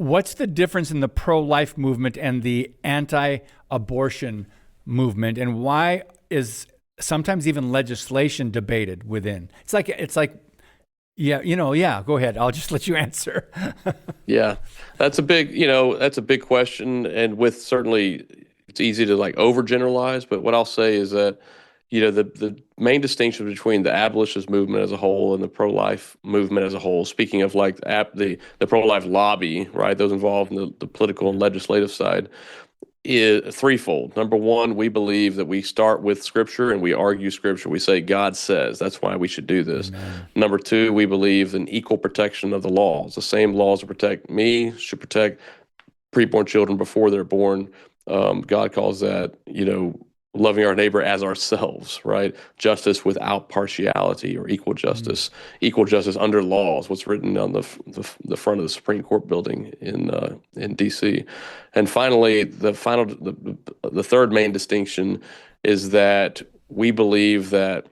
What's the difference in the pro-life movement and the anti-abortion movement, and why is sometimes even legislation debated within? It's like yeah, yeah, go ahead. I'll just let you answer. Yeah, that's a big question, and with certainly it's easy to like overgeneralize. But what I'll say is that the main distinction between the abolitionist movement as a whole and the pro-life movement as a whole, speaking of like the pro-life lobby, right, those involved in the political and legislative side, is threefold. Number one, we believe that we start with Scripture and we argue Scripture. We say God says. That's why we should do this. Amen. Number two, we believe in equal protection of the laws. The same laws that protect me should protect preborn children before they're born. God calls that, loving our neighbor as ourselves, right? Justice without partiality, or equal justice under laws. What's written on the front of the Supreme Court building in D.C. And finally, the third main distinction is that we believe that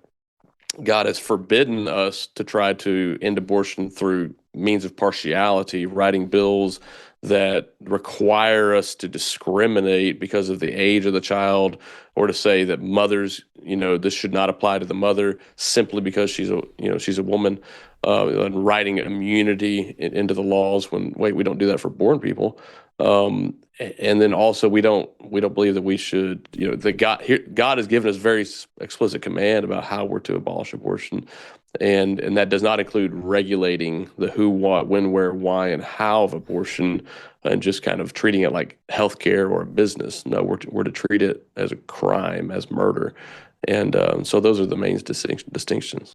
God has forbidden us to try to end abortion through means of partiality, writing bills that require us to discriminate because of the age of the child, or to say that mothers, this should not apply to the mother simply because she's a woman, and writing immunity into the laws when, wait, we don't do that for born people. And then also we don't believe that we should, that God has given us very explicit command about how we're to abolish abortion, and that does not include regulating the who, what, when, where, why, and how of abortion, and just kind of treating it like healthcare or a business. No, we're to treat it as a crime, as murder, and so those are the main distinctions.